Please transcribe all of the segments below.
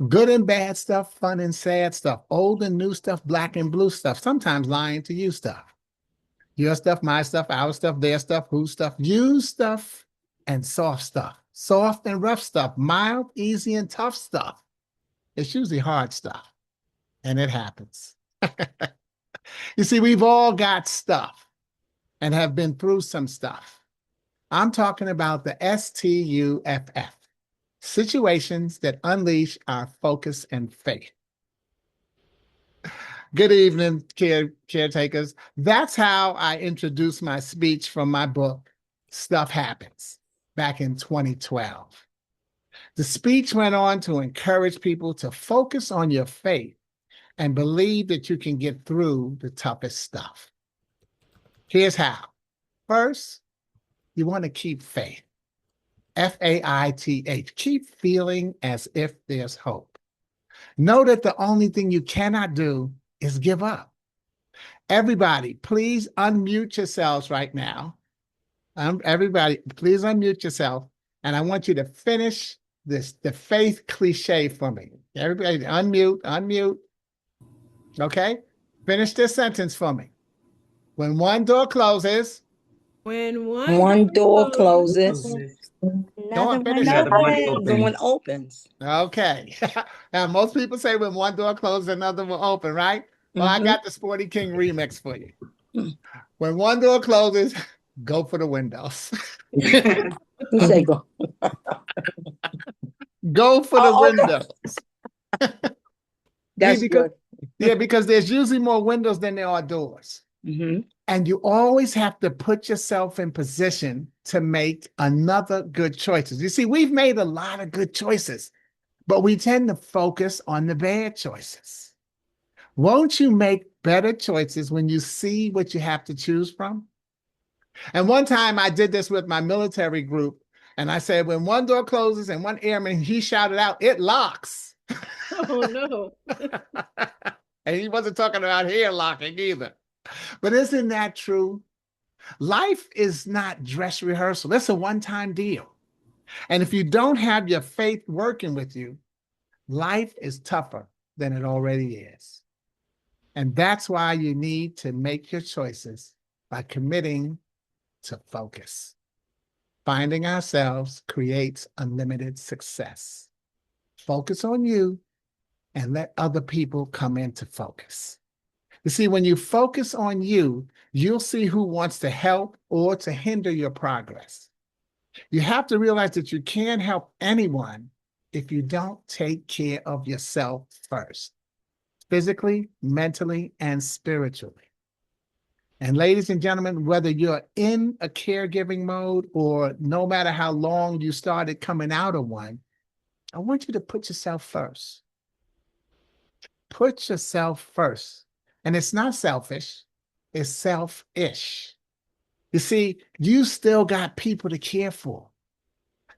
Good and bad stuff, fun and sad stuff, old and new stuff, black and blue stuff, sometimes lying to you stuff. Your stuff, my stuff, our stuff, their stuff, whose stuff, you stuff, and soft stuff. Soft and rough stuff, mild, easy, and tough stuff. It's usually hard stuff, and it happens. You see, we've all got stuff and have been through some stuff. I'm talking about the STUFF, situations that unleash our focus and faith. Good evening, caretakers. That's how I introduced my speech from my book, Stuff Happens, back in 2012. The speech went on to encourage people to focus on your faith and believe that you can get through the toughest stuff. Here's how. First, you want to keep faith. Faith. Keep feeling as if there's hope. Know that the only thing you cannot do is give up. Everybody, please unmute yourselves right now. Everybody, please unmute yourself. And I want you to finish the faith cliche for me. Everybody, unmute. Okay? Finish this sentence for me. When one door closes. When one door closes. Another one opens. Okay. Now, most people say when one door closes, another will open, right? Well, I got the Sporty King remix for you. When one door closes, go for the windows. Who say go? Go for the windows. That's good. Yeah, because there's usually more windows than there are doors. And you always have to put yourself in position to make another good choices. You see, we've made a lot of good choices, but we tend to focus on the bad choices. Won't you make better choices when you see what you have to choose from? And one time I did this with my military group, and I said, when one door closes and one airman, he shouted out, "It locks." Oh, no. And he wasn't talking about hair locking either. But isn't that true? Life is not dress rehearsal. It's a one-time deal. And if you don't have your faith working with you, life is tougher than it already is. And that's why you need to make your choices by committing to focus. Finding ourselves creates unlimited success. Focus on you and let other people come into focus. You see, when you focus on you, you'll see who wants to help or to hinder your progress. You have to realize that you can't help anyone if you don't take care of yourself first, physically, mentally, and spiritually. And ladies and gentlemen, whether you're in a caregiving mode or no matter how long you started coming out of one, I want you to put yourself first. Put yourself first. And it's not selfish, it's selfish. You see, you still got people to care for.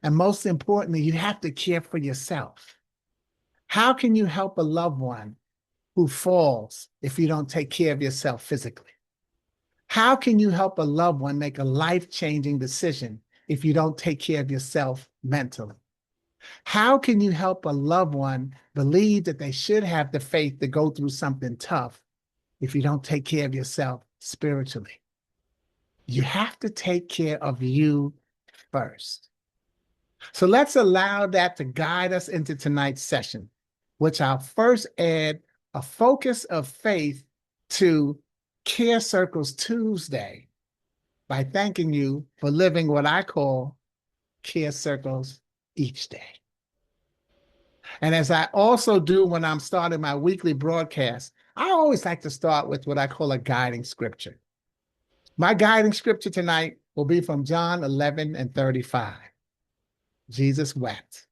And most importantly, you have to care for yourself. How can you help a loved one who falls if you don't take care of yourself physically? How can you help a loved one make a life-changing decision if you don't take care of yourself mentally? How can you help a loved one believe that they should have the faith to go through something tough if you don't take care of yourself spiritually? You have to take care of you first. So let's allow that to guide us into tonight's session, which I'll first add a focus of faith to Care Circles Tuesday by thanking you for living what I call Care Circles each day. And as I also do when I'm starting my weekly broadcast, I always like to start with what I call a guiding scripture. My guiding scripture tonight will be from John 11:35. Jesus wept.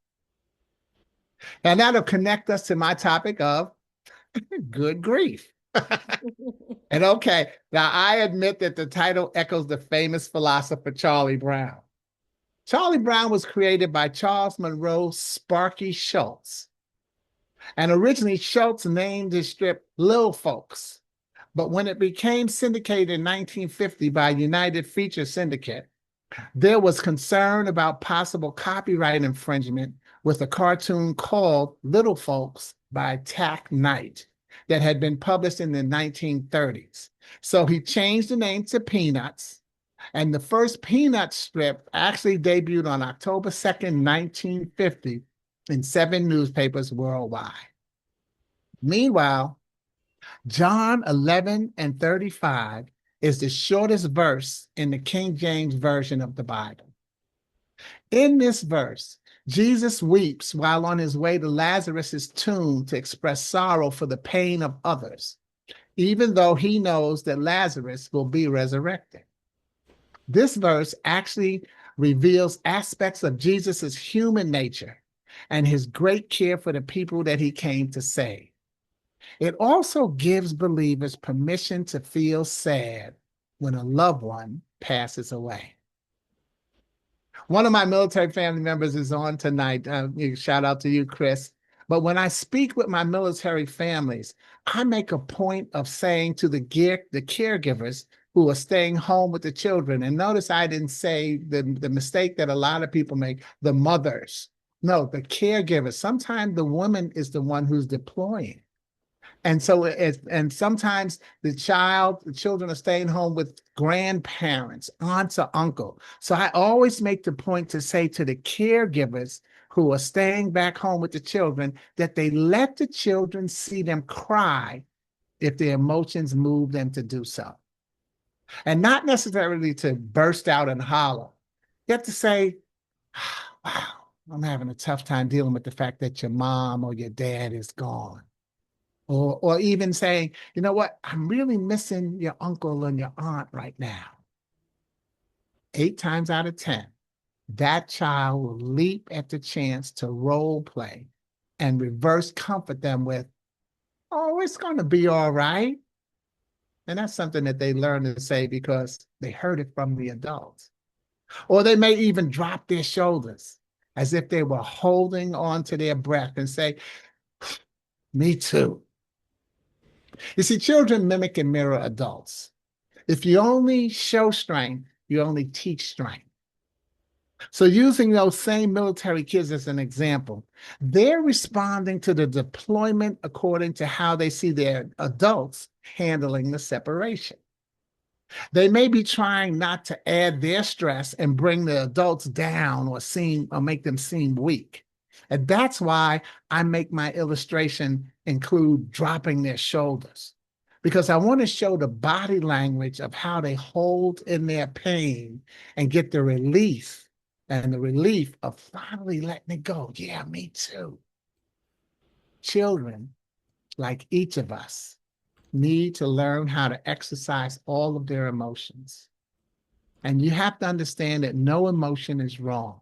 And that'll connect us to my topic of good grief. And okay, now I admit that the title echoes the famous philosopher Charlie Brown. Charlie Brown was created by Charles Monroe Sparky Schultz. And originally, Schultz named his strip Lil Folks. But when it became syndicated in 1950 by United Feature Syndicate, there was concern about possible copyright infringement with a cartoon called Little Folks by Tack Knight that had been published in the 1930s. So he changed the name to Peanuts, and the first Peanuts strip actually debuted on October 2nd, 1950 in 7 newspapers worldwide. Meanwhile, John 11 and 35 is the shortest verse in the King James Version of the Bible. In this verse, Jesus weeps while on his way to Lazarus's tomb to express sorrow for the pain of others, even though he knows that Lazarus will be resurrected. This verse actually reveals aspects of Jesus's human nature and his great care for the people that he came to save. It also gives believers permission to feel sad when a loved one passes away. One of my military family members is on tonight. Shout out to you, Chris. But when I speak with my military families, I make a point of saying to the caregivers who are staying home with the children, and notice I didn't say the mistake that a lot of people make, the mothers. No, the caregivers. Sometimes the woman is the one who's deploying. And so and sometimes the children are staying home with grandparents, aunts or uncle. So I always make the point to say to the caregivers who are staying back home with the children that they let the children see them cry if their emotions move them to do so. And not necessarily to burst out and holler. You have to say, wow, I'm having a tough time dealing with the fact that your mom or your dad is gone. Or even saying, you know what, I'm really missing your uncle and your aunt right now. 8 times out of 10, that child will leap at the chance to role play and reverse comfort them with, oh, it's going to be all right. And that's something that they learn to say because they heard it from the adults. Or they may even drop their shoulders as if they were holding on to their breath and say, me too. You see, children mimic and mirror adults. If you only show strength, you only teach strength. So using those same military kids as an example, they're responding to the deployment according to how they see their adults handling the separation. They may be trying not to add their stress and bring the adults down or make them seem weak. And that's why I make my illustration include dropping their shoulders, because I want to show the body language of how they hold in their pain and get the relief of finally letting it go. Yeah, me too. Children, like each of us, need to learn how to exercise all of their emotions. And you have to understand that no emotion is wrong.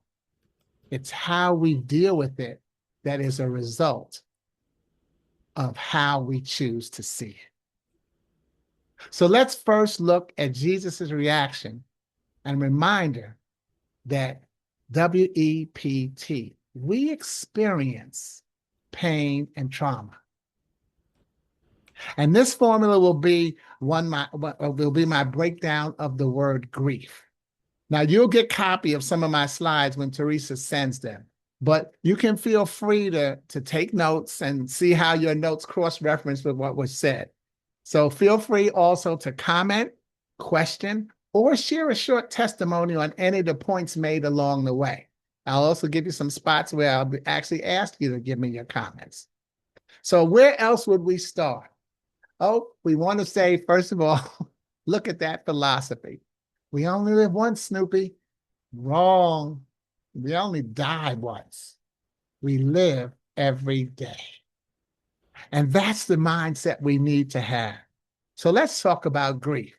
It's how we deal with it that is a result of how we choose to see it. So let's first look at Jesus's reaction and reminder that WEPT, we experience pain and trauma. And this formula will be my breakdown of the word grief. Now, you'll get a copy of some of my slides when Teresa sends them, but you can feel free to take notes and see how your notes cross-reference with what was said. So feel free also to comment, question, or share a short testimony on any of the points made along the way. I'll also give you some spots where I'll actually ask you to give me your comments. So where else would we start? Oh, we want to say, first of all, look at that philosophy. We only live once, Snoopy. Wrong. We only die once. We live every day. And that's the mindset we need to have. So let's talk about grief.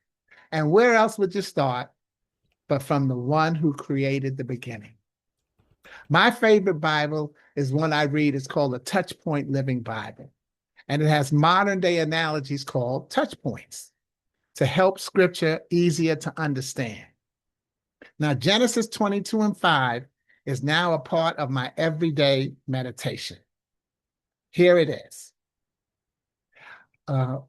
And where else would you start but from the one who created the beginning? My favorite Bible is one I read. It's called the Touchpoint Living Bible. And it has modern day analogies called touch points to help scripture easier to understand. Now, Genesis 22:5 is now a part of my everyday meditation. Here it is.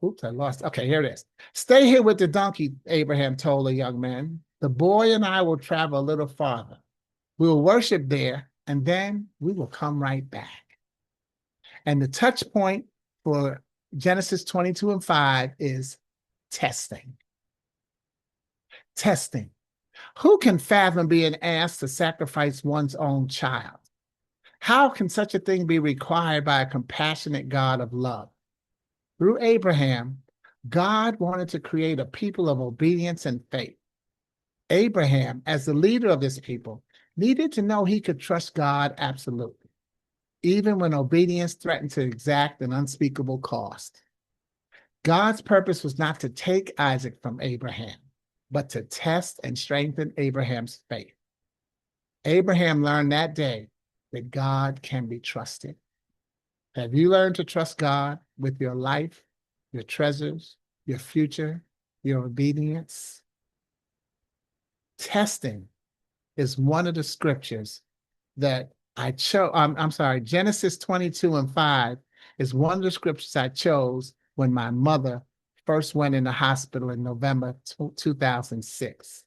Oops, I lost. Okay, here it is. Stay here with the donkey, Abraham told the young man. The boy and I will travel a little farther. We will worship there and then we will come right back. And the touch point for Genesis 22:5 is testing. Testing. Who can fathom being asked to sacrifice one's own child? How can such a thing be required by a compassionate God of love? Through Abraham, God wanted to create a people of obedience and faith. Abraham, as the leader of this people, needed to know he could trust God absolutely, even when obedience threatened to exact an unspeakable cost. God's purpose was not to take Isaac from Abraham, but to test and strengthen Abraham's faith. Abraham learned that day that God can be trusted. Have you learned to trust God with your life, your treasures, your future, your obedience? Testing is one of the scriptures that I chose. I'm sorry, Genesis 22:5 is one of the scriptures I chose when my mother first went in the hospital in November 2006.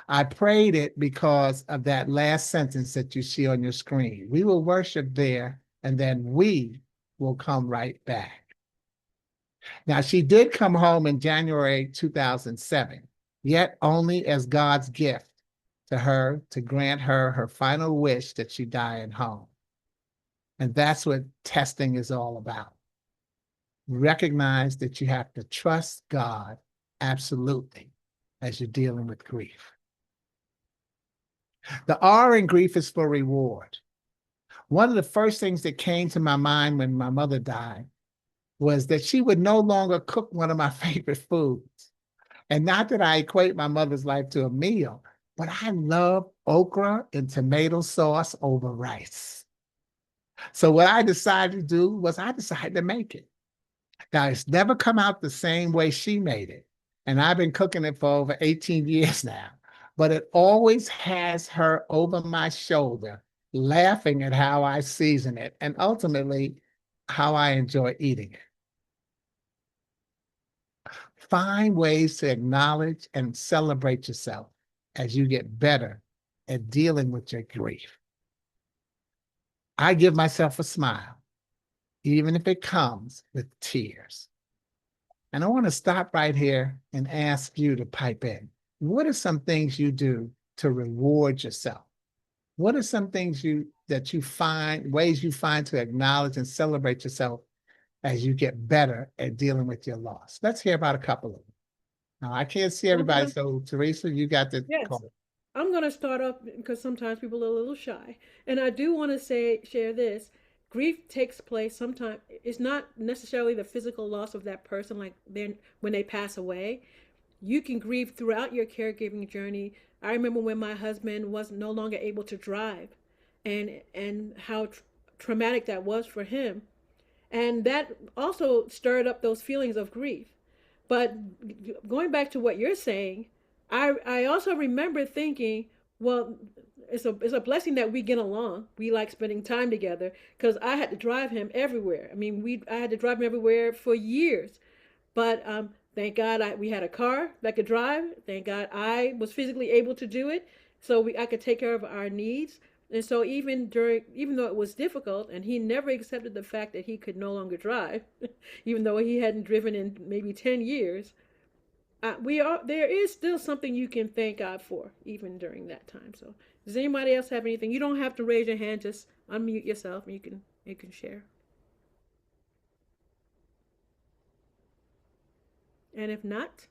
I prayed it because of that last sentence that you see on your screen. We will worship there, and then we will come right back. Now, she did come home in January 2007, yet only as God's gift to her to grant her her final wish that she die at home. And that's what testing is all about. Recognize that you have to trust God absolutely as you're dealing with grief. The R in grief is for reward. One of the first things that came to my mind when my mother died was that she would no longer cook one of my favorite foods. And not that I equate my mother's life to a meal, but I love okra and tomato sauce over rice. So what I decided to do was I decided to make it. Now, it's never come out the same way she made it. And I've been cooking it for over 18 years now. But it always has her over my shoulder, laughing at how I season it and ultimately how I enjoy eating it. Find ways to acknowledge and celebrate yourself as you get better at dealing with your grief. I give myself a smile, even if it comes with tears. And I want to stop right here and ask you to pipe in. What are some things you do to reward yourself? What are some things that you find, ways you find to acknowledge and celebrate yourself as you get better at dealing with your loss? Let's hear about a couple of them. Now, I can't see everybody, so Teresa, you got the call. I'm going to start off because sometimes people are a little shy. And I do want to share this. Grief takes place sometimes. It's not necessarily the physical loss of that person, like then when they pass away. You can grieve throughout your caregiving journey. I remember when my husband was no longer able to drive, and how traumatic that was for him, and that also stirred up those feelings of grief. But going back to what you're saying, I also remember thinking, well, it's a blessing that we get along. We like spending time together because I had to drive him everywhere. I mean, I had to drive him everywhere for years. But thank God we had a car that could drive. Thank God I was physically able to do it, so I could take care of our needs. And so even though it was difficult, and he never accepted the fact that he could no longer drive, even though he hadn't driven in maybe 10 years, there is still something you can thank God for, even during that time. So does anybody else have anything? You don't have to raise your hand, just unmute yourself and you can share. And if not,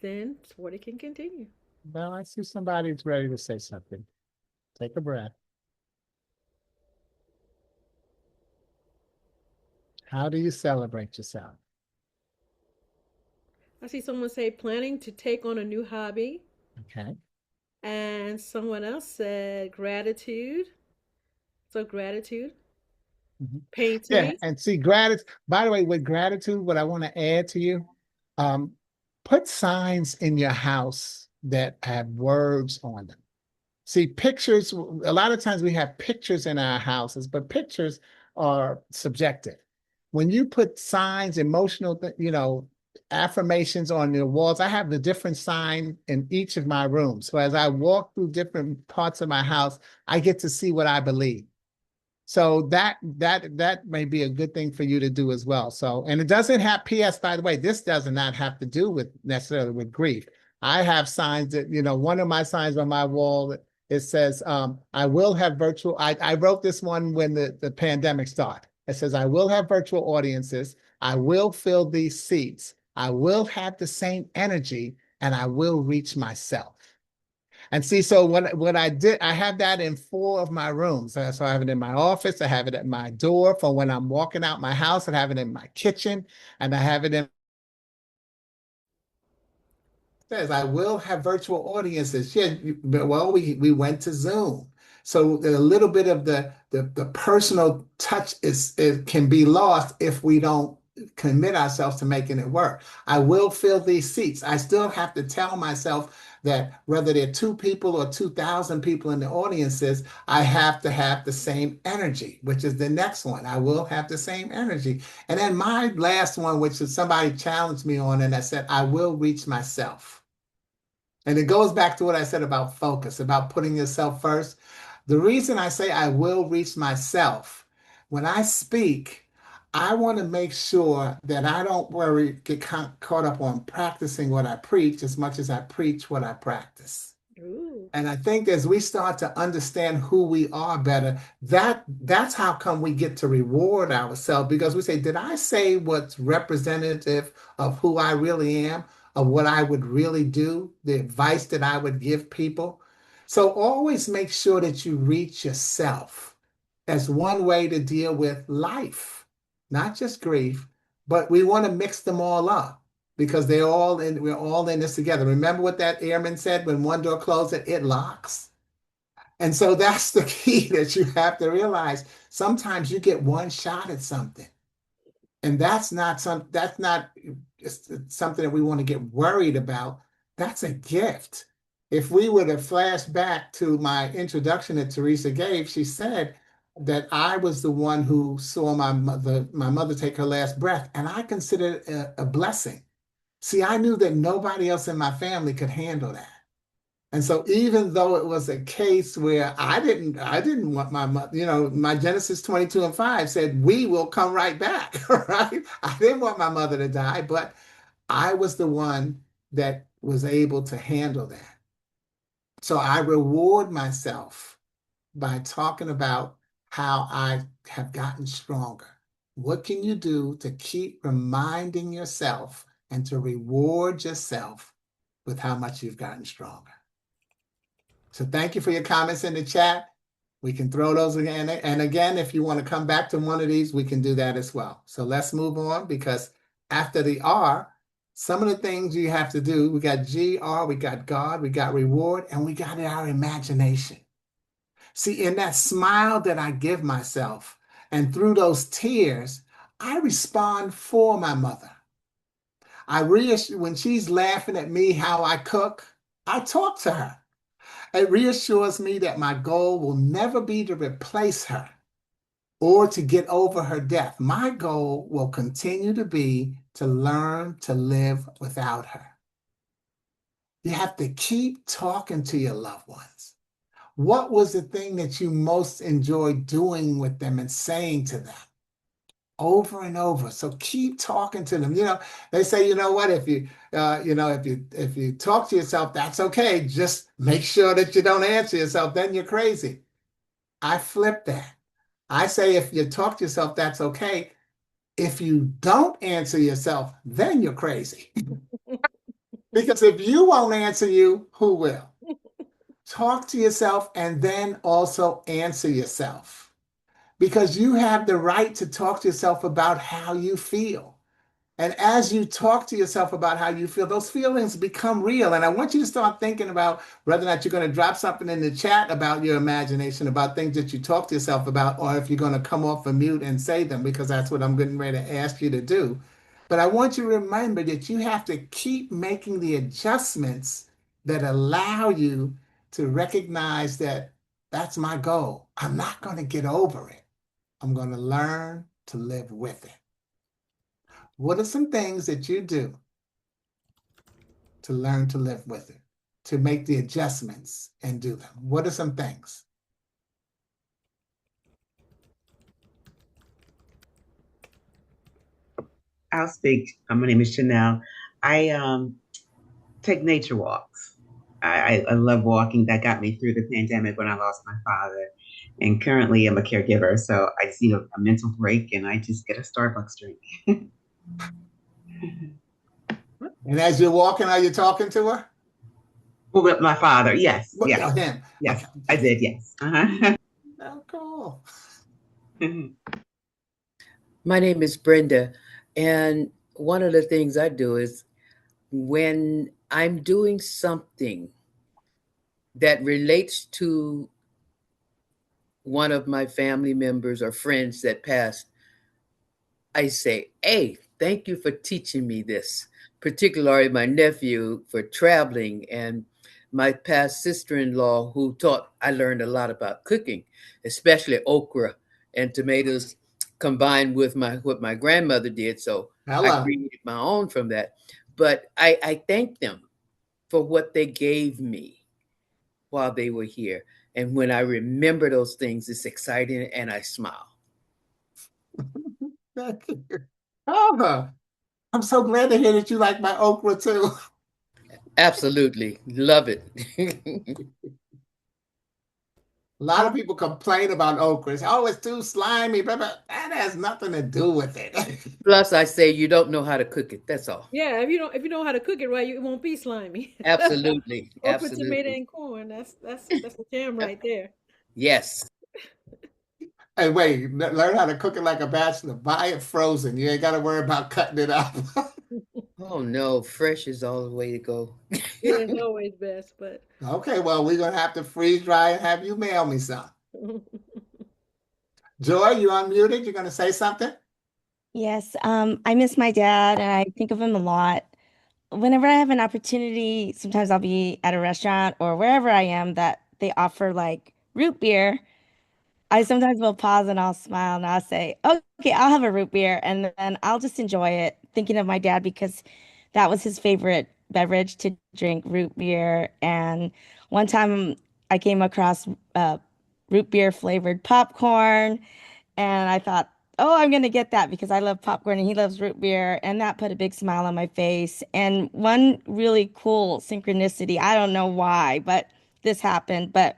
then Sporty can continue. Well, I see somebody's ready to say something. Take a breath. How do you celebrate yourself? I see someone say planning to take on a new hobby. Okay. And someone else said gratitude. So gratitude. Mm-hmm. Painting. Yeah, and see, gratitude. By the way, with gratitude, what I want to add to you, put signs in your house that have words on them. See, pictures, a lot of times we have pictures in our houses, but pictures are subjective. When you put signs, emotional, affirmations on the walls. I have the different sign in each of my rooms. So as I walk through different parts of my house, I get to see what I believe. So that may be a good thing for you to do as well. So, and it doesn't have, P.S. by the way, this does not have to do with necessarily with grief. I have signs that, one of my signs on my wall, it says, I will have virtual, I wrote this one when the pandemic started. It says, I will have virtual audiences. I will fill these seats. I will have the same energy, and I will reach myself. And see, so what I did, I have that in 4 of my rooms. So I have it in my office, I have it at my door for when I'm walking out my house, I have it in my kitchen, and I have it in says I will have virtual audiences. Yeah, well, we went to Zoom. So a little bit of the personal touch it can be lost if we don't commit ourselves to making it work. I will fill these seats. I still have to tell myself that whether there are 2 people or 2,000 people in the audiences, I have to have the same energy, which is the next one. I will have the same energy. And then my last one, which is somebody challenged me on, and I said, I will reach myself. And it goes back to what I said about focus, about putting yourself first. The reason I say I will reach myself, when I speak, I want to make sure that I don't get caught up on practicing what I preach as much as I preach what I practice. Ooh. And I think as we start to understand who we are better, that's how come we get to reward ourselves, because we say, did I say what's representative of who I really am, of what I would really do, the advice that I would give people? So always make sure that you reach yourself as one way to deal with life, not just grief, but we want to mix them all up because we're all in this together. Remember what that airman said, when one door closes, it locks. And so that's the key that you have to realize. Sometimes you get one shot at something. And that's not something that we want to get worried about. That's a gift. If we were to flash back to my introduction that Teresa gave, she said that I was the one who saw my mother take her last breath, and I considered it a blessing. See, I knew that nobody else in my family could handle that. And so even though it was a case where I didn't want my mother, my Genesis 22:5 said, we will come right back, right? I didn't want my mother to die, but I was the one that was able to handle that. So I reward myself by talking about how I have gotten stronger. What can you do to keep reminding yourself and to reward yourself with how much you've gotten stronger? So thank you for your comments in the chat. We can throw those again. And again, if you want to come back to one of these, we can do that as well. So let's move on, because after the R, some of the things you have to do, we got G.R., we got God, we got reward, and we got our imagination. See, in that smile that I give myself, and through those tears, I respond for my mother. When she's laughing at me how I cook, I talk to her. It reassures me that my goal will never be to replace her or to get over her death. My goal will continue to be to learn to live without her. You have to keep talking to your loved ones. What was the thing that you most enjoyed doing with them and saying to them? Over and over. So keep talking to them. They say, what, if you talk to yourself, that's okay. Just make sure that you don't answer yourself. Then you're crazy. I flip that. I say, if you talk to yourself, that's okay. If you don't answer yourself, then you're crazy. Because if you won't answer you, who will? Talk to yourself and then also answer yourself. Because you have the right to talk to yourself about how you feel. And as you talk to yourself about how you feel, those feelings become real. And I want you to start thinking about whether or not you're going to drop something in the chat about your imagination, about things that you talk to yourself about, or if you're going to come off a mute and say them, because that's what I'm getting ready to ask you to do. But I want you to remember that you have to keep making the adjustments that allow you to recognize that that's my goal. I'm not going to get over it. I'm going to learn to live with it. What are some things that you do to learn to live with it, to make the adjustments and do them? What are some things? I'll speak. My name is Chanel. I take nature walks. I love walking. That got me through the pandemic when I lost my father. And currently I'm a caregiver. So I just need a mental break and I just get a Starbucks drink. And as you're walking, are you talking to her? Well, with my father, yes, What, yes, him? yes, Okay. I did, yes. Uh-huh. Oh, cool. My name is Brenda, and one of the things I do is when I'm doing something that relates to one of my family members or friends that passed, I say, hey, thank you for teaching me this, particularly my nephew for traveling and my past sister-in-law who taught I learned a lot about cooking, especially okra and tomatoes combined with what my grandmother did. So I Hello. created my own from that. But I thank them for what they gave me while they were here. And when I remember those things, it's exciting and I smile. Thank you. Oh, I'm so glad to hear that you like my okra too. Absolutely. Love it. A lot of people complain about okra. It's, oh, it's too slimy, but that has nothing to do with it. Plus, I say you don't know how to cook it. That's all. Yeah, if you know how to cook it right, it won't be slimy. Absolutely. Okra, tomato, Absolutely. and corn. That's the jam right there. Yes. Hey, wait, learn how to cook it like a bachelor. Buy it frozen. You ain't got to worry about cutting it up. Oh, no. Fresh is all the way to go. It is always best, but Okay, well, we're going to have to freeze dry and have you mail me some. Joy, you unmuted. You're going to say something? Yes, I miss my dad and I think of him a lot. Whenever I have an opportunity, sometimes I'll be at a restaurant or wherever I am that they offer like root beer. I sometimes will pause and I'll smile and I'll say, okay, I'll have a root beer. And then I'll just enjoy it, thinking of my dad because that was his favorite beverage to drink, root beer. And one time I came across root beer flavored popcorn. And I thought, oh, I'm gonna get that because I love popcorn and he loves root beer. And that put a big smile on my face. And one really cool synchronicity, I don't know why, but this happened. But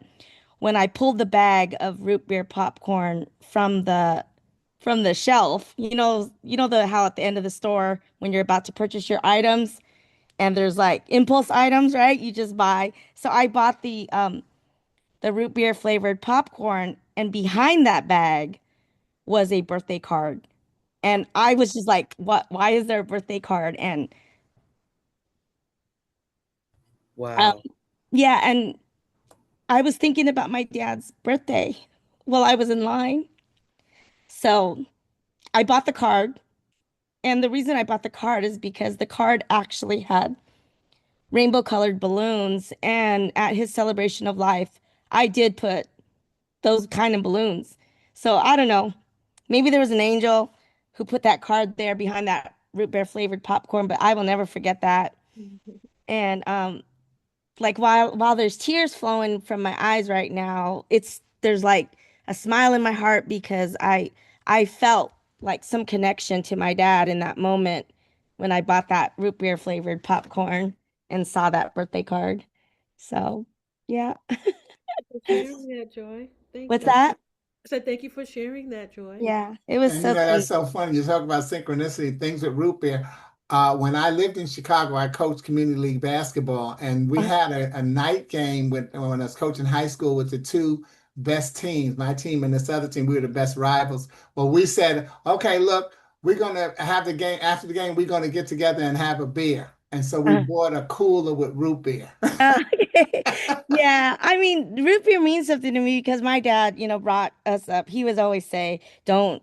when I pulled the bag of root beer popcorn from the shelf, you know the how at the end of the store when you're about to purchase your items and there's like impulse items, right? You just buy. So I bought the root beer flavored popcorn and behind that bag was a birthday card. And I was just like, what? Why is there a birthday card? And um, Wow. yeah, and I was thinking about my dad's birthday while I was in line. So I bought the card. And the reason I bought the card is because the card actually had rainbow colored balloons. And at his celebration of life, I did put those kind of balloons. So I don't know. Maybe there was an angel who put that card there behind that root beer flavored popcorn, but I will never forget that. And like while there's tears flowing from my eyes right now, there's like a smile in my heart because I felt like some connection to my dad in that moment when I bought that root beer flavored popcorn and saw that birthday card. So, yeah. for sharing that, Joy. Thank What's you. that? I said thank you for sharing that, Joy. Yeah, it was And you so know, that's sweet. so funny. You talk about synchronicity, things with root beer. When I lived in Chicago, I coached community league basketball, and we had a night game when I was coaching high school with the two best teams, my team and this other team. We were the best rivals. Well, we said, okay, look, we're gonna have the game after the game. We're gonna get together and have a beer. And so we Uh, bought a cooler with root beer. uh, yeah, I mean, root beer means something to me because my dad, brought us up. He was always say, don't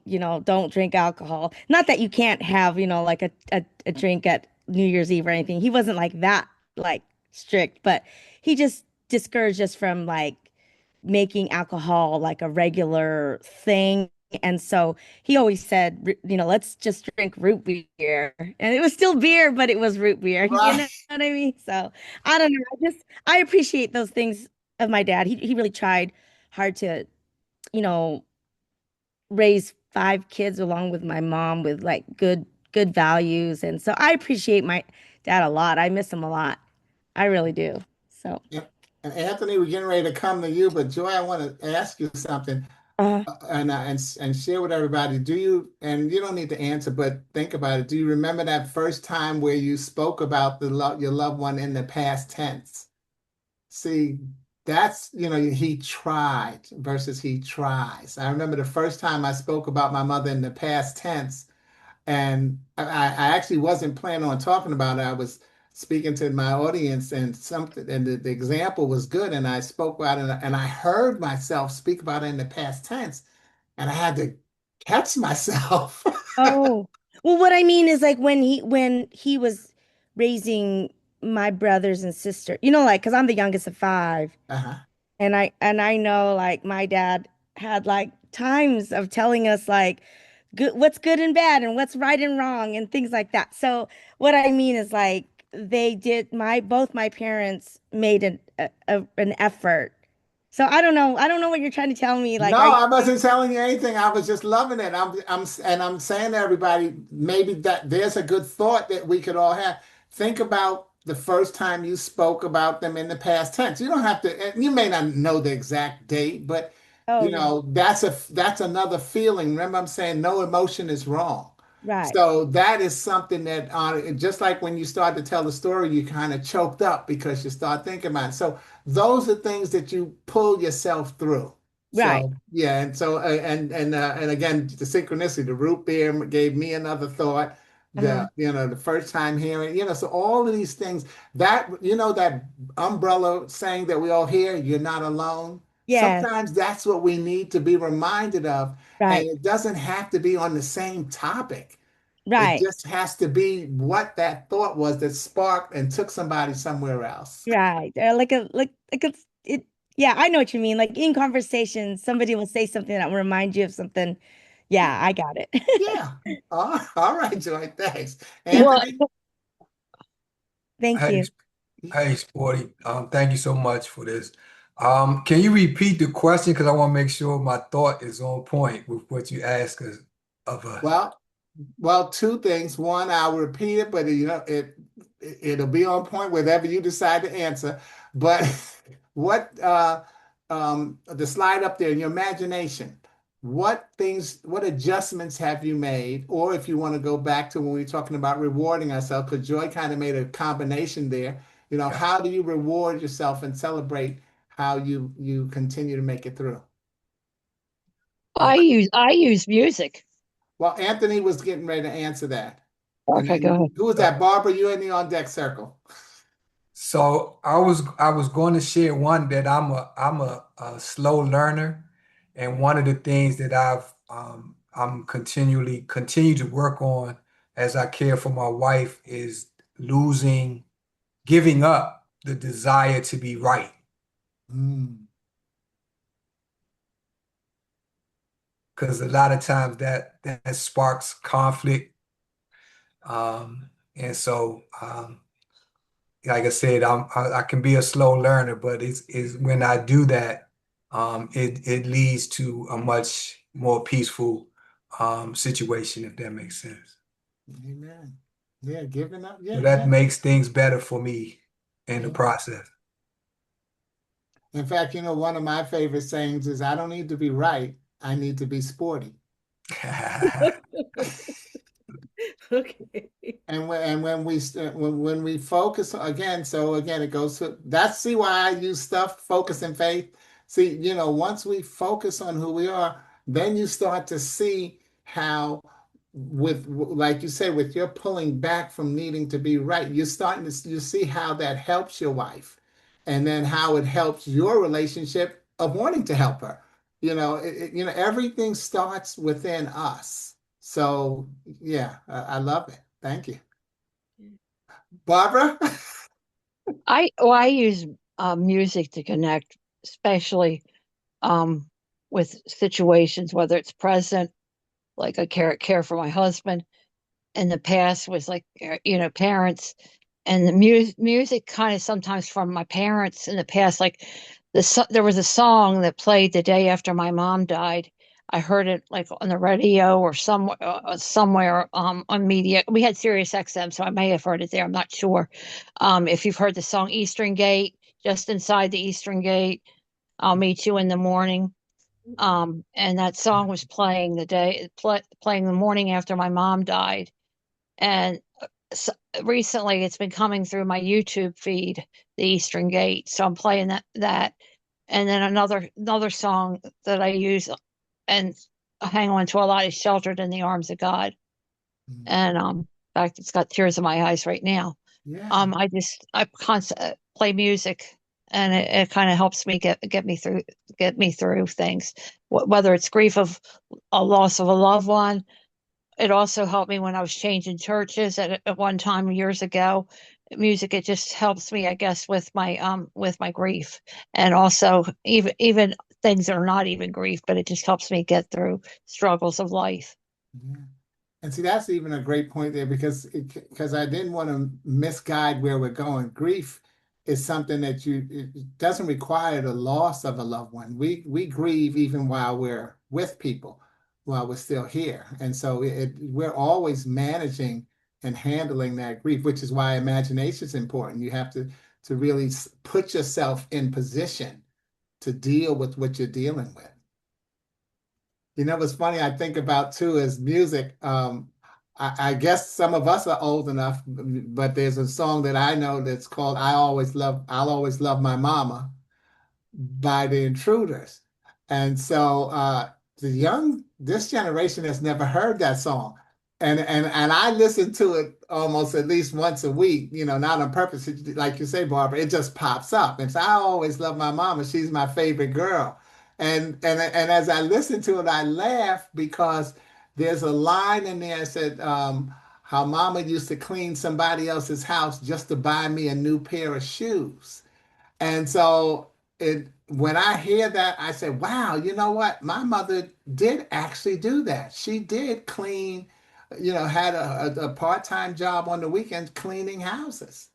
drink alcohol. Not that you can't have, like a drink at New Year's Eve or anything. He wasn't like that, like strict, but he just discouraged us from like making alcohol like a regular thing And so he always said, let's just drink root beer. And it was still beer, but it was root beer. You know Right. what I mean? So I don't know. I appreciate those things of my dad. He really tried hard to, you know, raise five kids along with my mom with like good values. And so I appreciate my dad a lot. I miss him a lot. I really do. So, Yep. And Anthony, we're getting ready to come to you, but Joy, I want to ask you something. uh, And share with everybody. Do you, and you don't need to answer, but think about it. Do you remember that first time where you spoke about your loved one in the past tense? See, that's, he tried versus he tries. I remember the first time I spoke about my mother in the past tense, and I actually wasn't planning on talking about it. I was speaking to my audience and something, and the example was good, and I spoke about it, and I heard myself speak about it in the past tense, and I had to catch myself. oh, well, what I mean is like when he was raising my brothers and sister, like, because I'm the youngest of five. Uh-huh. And I know like my dad had like times of telling us like what's good and bad and what's right and wrong and things like that. So what I mean is like they did both my parents made an effort. So I don't know what you're trying to tell me. No, Like, are you? I wasn't telling you anything. I was just loving it. I'm saying to everybody, maybe that there's a good thought that we could all have. Think about the first time you spoke about them in the past tense. You don't have to, you may not know the exact date, but Oh yeah, that's another feeling. Remember, I'm saying no emotion is wrong. right, So that is something that just like when you start to tell the story, you kind of choked up because you start thinking about it. So those are things that you pull yourself through. right. So yeah, and so and again, the synchronicity, the root beer gave me another thought. Uh-huh. The first time hearing, so all of these things that that umbrella saying that we all hear, you're not alone. Yes, Sometimes that's what we need to be reminded of, and right, it doesn't have to be on the same topic. It right. just has to be what that thought was that sparked and took somebody somewhere else. Right. Like it yeah, I know what you mean. Like in conversation, somebody will say something that will remind you of something. Yeah, I got it. Yeah. All right, Joy. Thanks. Well, Anthony? Thank Hey, you. hey, Sporty. Thank you so much for this. Can you repeat the question? Because I want to make sure my thought is on point with what you ask us of us. Well, two things. One, I'll repeat it, but it'll be on point whatever you decide to answer. But what the slide up there in your imagination, what adjustments have you made? Or if you want to go back to when we were talking about rewarding ourselves, because Joy kind of made a combination there. Yeah. How do you reward yourself and celebrate how you continue to make it through? Okay. I use music. Well, Anthony was getting ready to answer that. And Okay, go ahead. who was that? Barbara, you in the on deck circle. So I was going to share one that I'm a slow learner, and one of the things that I'm continue to work on as I care for my wife is giving up the desire to be right. Mm, Because a lot of times that sparks conflict. And so, like I said, I can be a slow learner, but it's when I do that, it leads to a much more peaceful situation, if that makes sense. amen. Yeah, giving up. So Yeah, that yeah, makes things better for me in the yeah. process. In fact, one of my favorite sayings is, "I don't need to be right. I need to be sporty." Okay. And when we focus again, so again it goes to that's see why I use stuff focus and faith. See, once we focus on who we are, then you start to see how with like you say with your pulling back from needing to be right, you're starting to you see how that helps your wife, and then how it helps your relationship of wanting to help her. Everything starts within us. So yeah, I love it. Thank you. Barbara? I use music to connect, especially um, with situations, whether it's present, like I care for my husband, in the past was like, parents, and the music kind of sometimes from my parents in the past, like there was a song that played the day after my mom died. I heard it like on the radio or somewhere on media. We had Sirius XM, so I may have heard it there. I'm not sure. If you've heard the song Eastern Gate, just inside the Eastern Gate, I'll meet you in the morning. And that song was playing playing the morning after my mom died. And so recently it's been coming through my YouTube feed, the Eastern Gate. So I'm playing that. And then another song that I use and hang on to a lot is Sheltered in the Arms of God. And in fact, it's got tears in my eyes right now. Yeah. I constantly play music, and it kind of helps me get me through things, whether it's grief of a loss of a loved one. It also helped me when I was changing churches at one time years ago. Music, it just helps me, I guess, with my grief, and also even things that are not even grief, but it just helps me get through struggles of life. Yeah. And see, that's even a great point there because I didn't want to misguide where we're going. Grief is something that it doesn't require the loss of a loved one. We grieve even while we're with people, while we're still here. And so we're always managing and handling that grief, which is why imagination is important. You have to really put yourself in position to deal with what you're dealing with. You know, what's funny, I think about too is music. I guess some of us are old enough, but there's a song that I know that's called I'll Always Love My Mama by the Intruders. And so this generation has never heard that song. And I listen to it almost at least once a week, not on purpose. Like you say, Barbara, it just pops up. And so I always love my mama. She's my favorite girl. And as I listen to it, I laugh because there's a line in there that said, how mama used to clean somebody else's house just to buy me a new pair of shoes. And so when I hear that, I say, wow, you know what? My mother did actually do that. She did clean, had a part-time job on the weekends cleaning houses.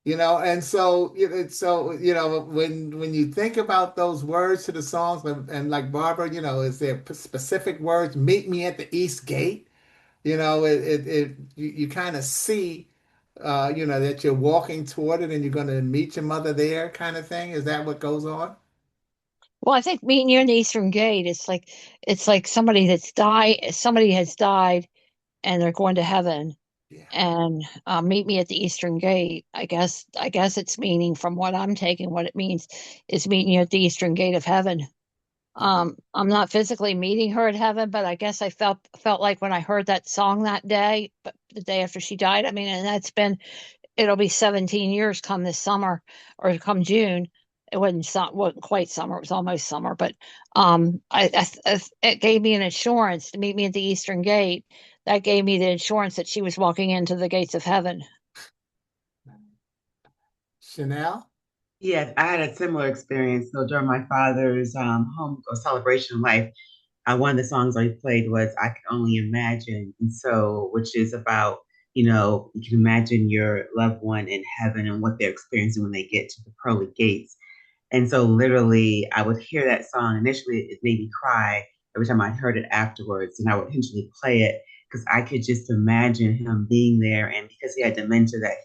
And so when you think about those words to the songs, and like Barbara, is there specific words? Meet me at the East Gate. You kind of see, that you're walking toward it and you're going to meet your mother there, kind of thing. Is that what goes on? Well, I think meeting you in the Eastern Gate, it's like somebody has died, and they're going to heaven, Yeah. and meet me at the Eastern Gate. I guess it's meaning, from what I'm taking, what it means is meeting you at the Eastern Gate of heaven. I'm not physically meeting her at heaven, but I guess I felt like when I heard that song that day, but the day after she died. I mean, and it'll be 17 years come this summer, or come June. It wasn't quite summer; it was almost summer. But it gave me an assurance to meet me at the Eastern Gate. That gave me the assurance that she was walking into the gates of heaven. Chanel? Yes, I had a similar experience. So during my father's home or celebration of life, one of the songs I played was "I Can Only Imagine," and so which is about you can imagine your loved one in heaven and what they're experiencing when they get to the pearly gates. And so literally I would hear that song. Initially it made me cry every time I heard it afterwards. And I would eventually play it because I could just imagine him being there. And because he had dementia that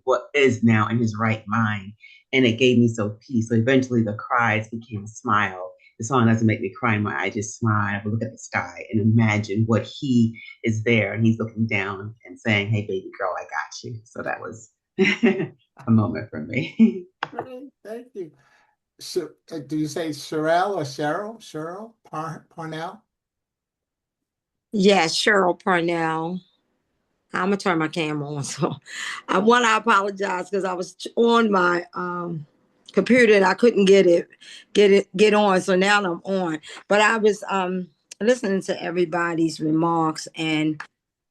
what is now in his right mind. And it gave me so peace. So eventually the cries became a smile. The song doesn't make me cry in my eye, I just smile. I look at the sky and imagine what he is there and he's looking down and saying, "Hey baby girl, I got you." So that was a moment for me. Great, thank you. Do you say Sherelle or Cheryl? Cheryl Parnell? Yeah, Cheryl Parnell. I'm gonna turn my camera on. So I apologize because I was on my computer and I couldn't get on. So now I'm on. But I was listening to everybody's remarks, and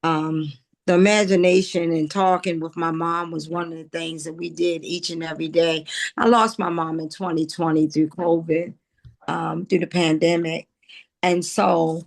the imagination and talking with my mom was one of the things that we did each and every day. I lost my mom in 2020 through COVID. through the pandemic. And so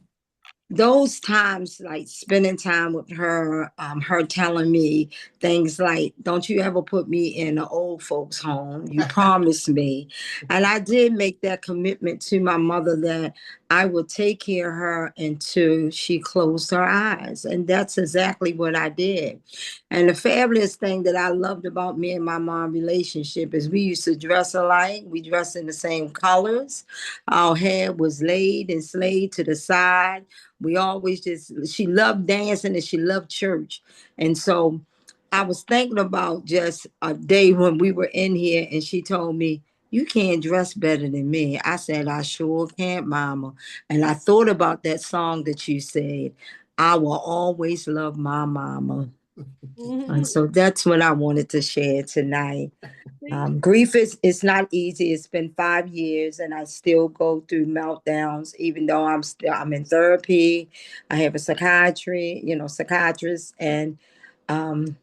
those times, like spending time with her, her telling me things like, don't you ever put me in an old folks home, you promised me. And I did make that commitment to my mother that I would take care of her until she closed her eyes, and that's exactly what I did. And the fabulous thing that I loved about me and my mom relationship is we used to dress alike. We dressed in the same colors. Our hair was laid and slayed to the side. We always she loved dancing and she loved church. And so I was thinking about just a day when we were in here and she told me, you can't dress better than me. I said, I sure can't, Mama. And I thought about that song that you said, I will always love my mama. And so that's what I wanted to share tonight. Grief is not easy. It's been 5 years, and I still go through meltdowns, even though I'm in therapy. I have a psychiatrist, and um,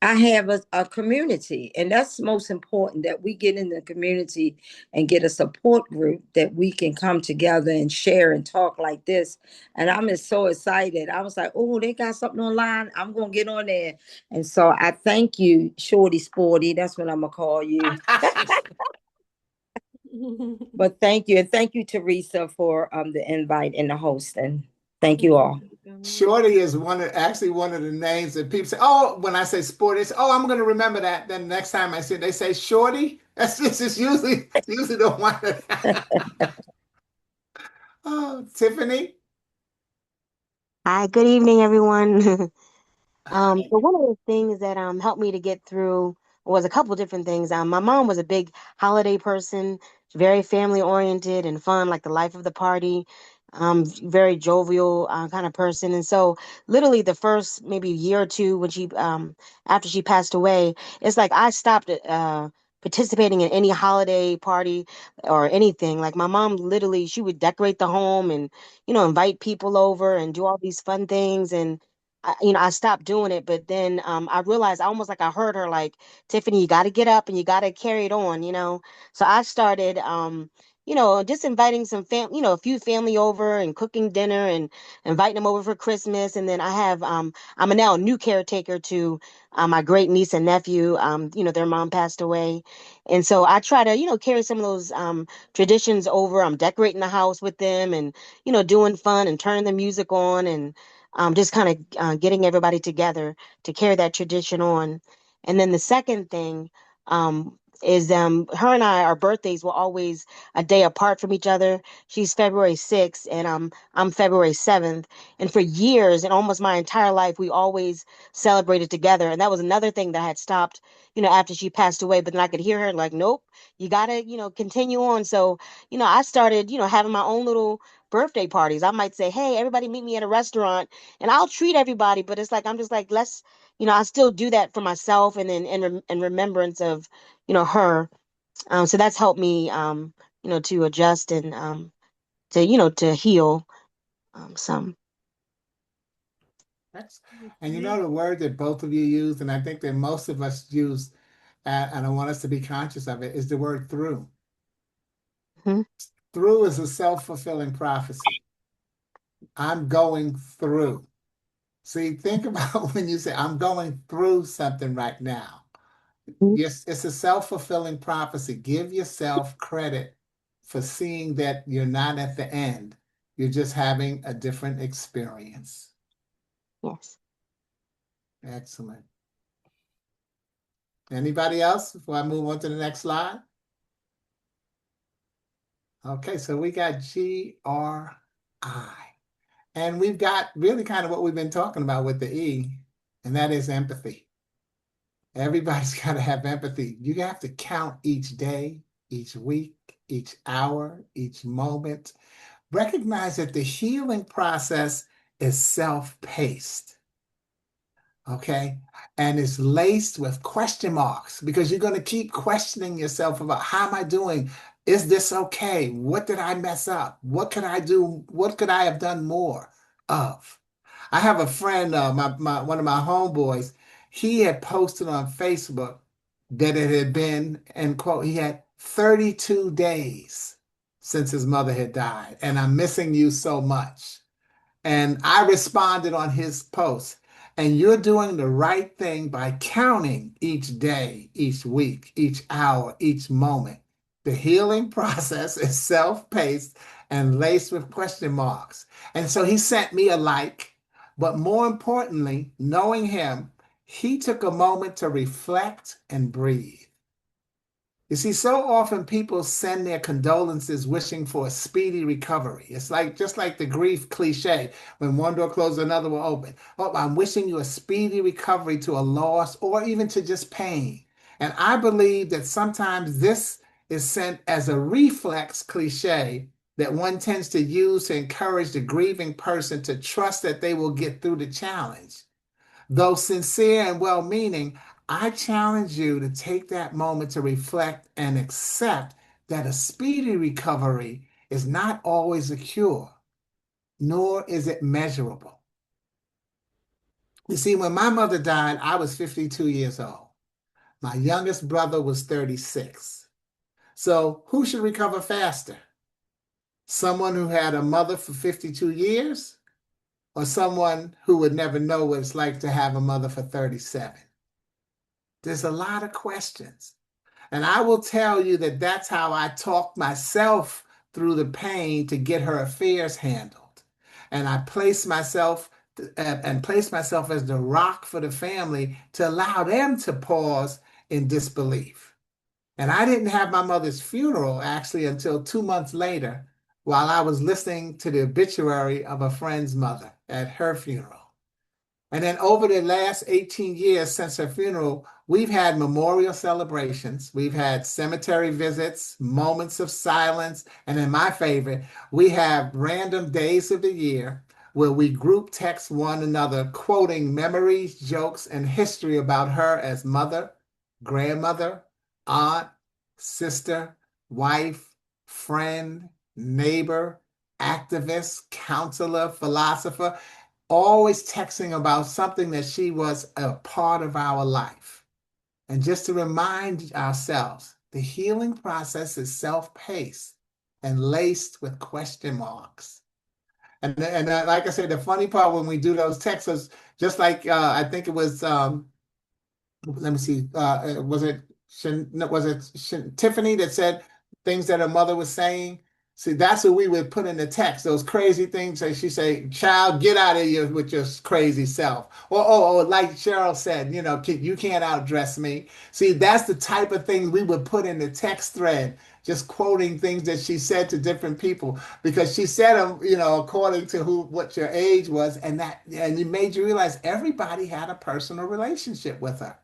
I have a community, and that's most important, that we get in the community and get a support group that we can come together and share and talk like this. And I'm just so excited. I was like, oh, they got something online. I'm going to get on there. And so I thank you, Shorty Sporty. That's what I'm going to call you. But thank you. And thank you, Teresa, for the invite and the hosting. Thank you all. Shorty is actually one of the names that people say, oh, when I say sport, it's, oh, I'm going to remember that. Then next time I see it, they say Shorty. That's just usually the one. Oh, Tiffany. Hi, good evening, everyone. So one of the things that helped me to get through was a couple different things. My mom was a big holiday person, very family oriented and fun, like the life of the party. Very jovial kind of person. And so literally the first maybe year or two when she after she passed away, it's like I stopped participating in any holiday party or anything. Like my mom literally, she would decorate the home and invite people over and do all these fun things. And I stopped doing it, but then I realized almost like I heard her like, Tiffany, you got to get up and you got to carry it on. So I started, just inviting some a few family over and cooking dinner and inviting them over for Christmas. And then I'm now a new caretaker to my great niece and nephew. Their mom passed away. And so I try to, carry some of those traditions over. I'm decorating the house with them and, doing fun and turning the music on and just kind of getting everybody together to carry that tradition on. And then the second thing is her and our birthdays were always a day apart from each other. She's February 6th and I'm February 7th. And for years and almost my entire life, we always celebrated together. And that was another thing that I had stopped, after she passed away. But then I could hear her like, nope, you got to, continue on. So, I started, having my own little birthday parties. I might say, hey, everybody meet me at a restaurant and I'll treat everybody. But it's like, I'm just like, I still do that for myself and then in remembrance of, her. So that's helped me, to adjust and to heal some. And the word that both of you used, and I think that most of us use, and I want us to be conscious of it, is the word through. Mm-hmm. Through is a self-fulfilling prophecy. I'm going through. See, think about when you say, I'm going through something right now. Yes, it's a self-fulfilling prophecy. Give yourself credit for seeing that you're not at the end. You're just having a different experience. Yes. Excellent. Anybody else before I move on to the next slide? Okay, so we got G.R.I. And we've got really kind of what we've been talking about with the E, and that is empathy. Everybody's got to have empathy. You have to count each day, each week, each hour, each moment. Recognize that the healing process is self-paced, okay? And it's laced with question marks because you're going to keep questioning yourself about how am I doing? Is this okay? What did I mess up? What could I do? What could I have done more of? I have a friend, one of my homeboys, he had posted on Facebook that it had been, end quote, he had 32 days since his mother had died, and I'm missing you so much. And I responded on his post, and you're doing the right thing by counting each day, each week, each hour, each moment. The healing process is self-paced and laced with question marks. And so he sent me a like, but more importantly, knowing him, he took a moment to reflect and breathe. You see, so often people send their condolences wishing for a speedy recovery. It's like just like the grief cliche, when one door closes, another will open. Oh, I'm wishing you a speedy recovery to a loss or even to just pain. And I believe that sometimes this is sent as a reflex cliche that one tends to use to encourage the grieving person to trust that they will get through the challenge. Though sincere and well meaning, I challenge you to take that moment to reflect and accept that a speedy recovery is not always a cure, nor is it measurable. You see, when my mother died, I was 52 years old. My youngest brother was 36. So, who should recover faster? Someone who had a mother for 52 years, or someone who would never know what it's like to have a mother for 37? There's a lot of questions. And I will tell you that that's how I talked myself through the pain to get her affairs handled. And I placed myself as the rock for the family to allow them to pause in disbelief. And I didn't have my mother's funeral actually until 2 months later, while I was listening to the obituary of a friend's mother at her funeral. And then over the last 18 years since her funeral, we've had memorial celebrations, we've had cemetery visits, moments of silence, and then my favorite, we have random days of the year where we group text one another, quoting memories, jokes, and history about her as mother, grandmother, aunt, sister, wife, friend, neighbor, activist, counselor, philosopher, always texting about something that she was a part of our life. And just to remind ourselves, the healing process is self-paced and laced with question marks. And like I said, the funny part when we do those texts is just like I think it was let me see, Tiffany that said things that her mother was saying? See, that's what we would put in the text, those crazy things that she say, child, get out of here with your crazy self. Or like Cheryl said, you can't outdress me. See, that's the type of thing we would put in the text thread, just quoting things that she said to different people, because she said them, according to what your age was, and it made you realize everybody had a personal relationship with her.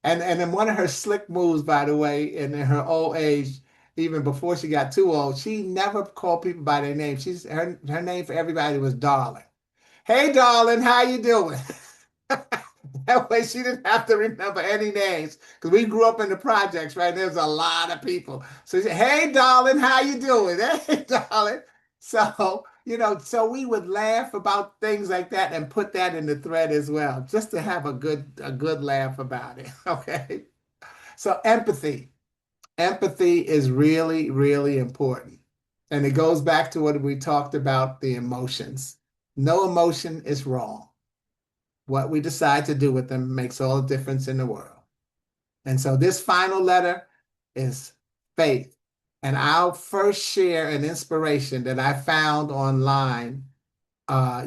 And then one of her slick moves, by the way, in her old age, even before she got too old, she never called people by their name. Her name for everybody was darling. Hey, darling, how you doing? That way she didn't have to remember any names because we grew up in the projects, right? There's a lot of people. So she said, hey, darling, how you doing? Hey, darling. So we would laugh about things like that and put that in the thread as well, just to have a good laugh about it. Okay. So empathy. Empathy is really, really important. And it goes back to what we talked about, the emotions. No emotion is wrong. What we decide to do with them makes all the difference in the world. And so this final letter is faith. And I'll first share an inspiration that I found online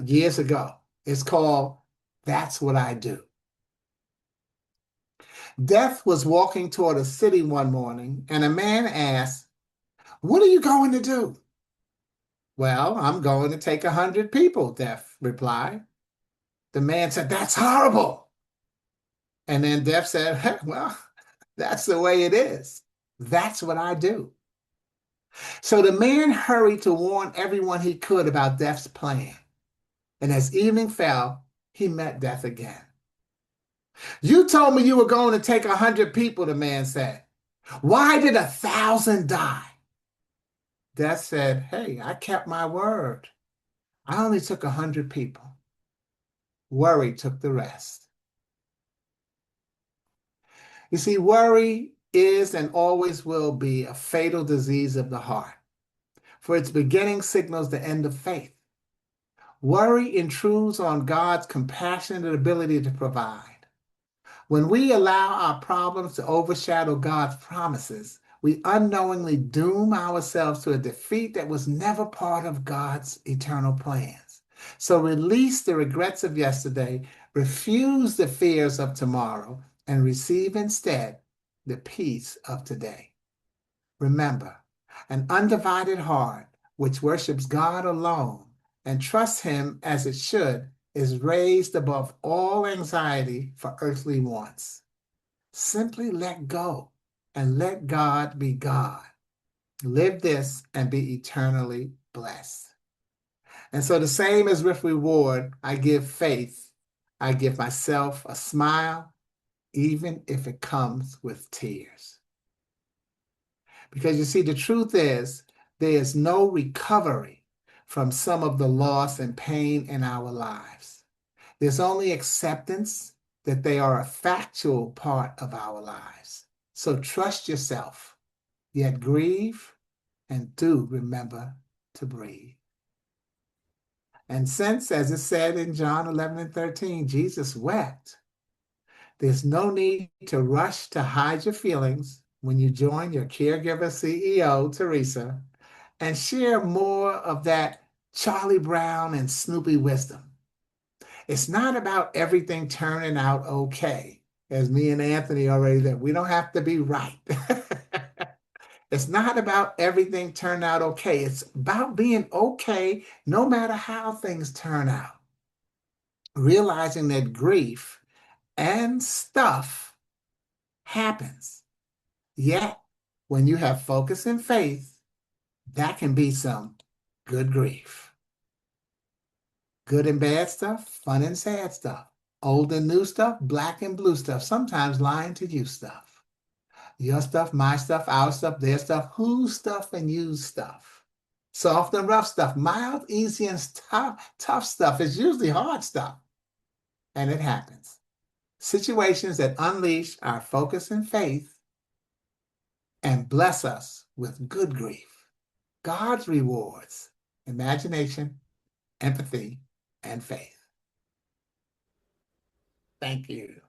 years ago. It's called That's What I Do. Death was walking toward a city one morning, and a man asked, what are you going to do? Well, I'm going to take 100 people, Death replied. The man said, that's horrible. And then Death said, well, that's the way it is. That's what I do. So the man hurried to warn everyone he could about Death's plan. And as evening fell, he met Death again. You told me you were going to take 100 people, the man said. Why did 1,000 die? Death said, hey, I kept my word. I only took 100 people. Worry took the rest. You see, worry is and always will be a fatal disease of the heart. for its beginning signals the end of faith. Worry intrudes on God's compassionate ability to provide. When we allow our problems to overshadow God's promises, we unknowingly doom ourselves to a defeat that was never part of God's eternal plans. So release the regrets of yesterday, refuse the fears of tomorrow, and receive instead the peace of today. Remember, an undivided heart which worships God alone and trusts Him as it should is raised above all anxiety for earthly wants. Simply let go and let God be God. Live this and be eternally blessed. And so the same as with reward, I give faith. I give myself a smile, even if it comes with tears. Because you see, the truth is, there is no recovery from some of the loss and pain in our lives. There's only acceptance that they are a factual part of our lives. So trust yourself, yet grieve, and do remember to breathe. And since, as it said in John 11 and 13, Jesus wept, there's no need to rush to hide your feelings when you join your caregiver CEO, Teresa, and share more of that Charlie Brown and Snoopy wisdom. It's not about everything turning out okay, as me and Anthony already said. We don't have to be right. It's not about everything turning out okay. It's about being okay no matter how things turn out. Realizing that grief and stuff happens. Yet, when you have focus and faith, that can be some good grief. Good and bad stuff, fun and sad stuff, old and new stuff, black and blue stuff, sometimes lying to you stuff. Your stuff, my stuff, our stuff, their stuff, whose stuff and whose stuff. Soft and rough stuff, mild, easy, and tough stuff is usually hard stuff. And it happens. Situations that unleash our focus and faith and bless us with good grief. God's rewards, imagination, empathy, and faith. Thank you.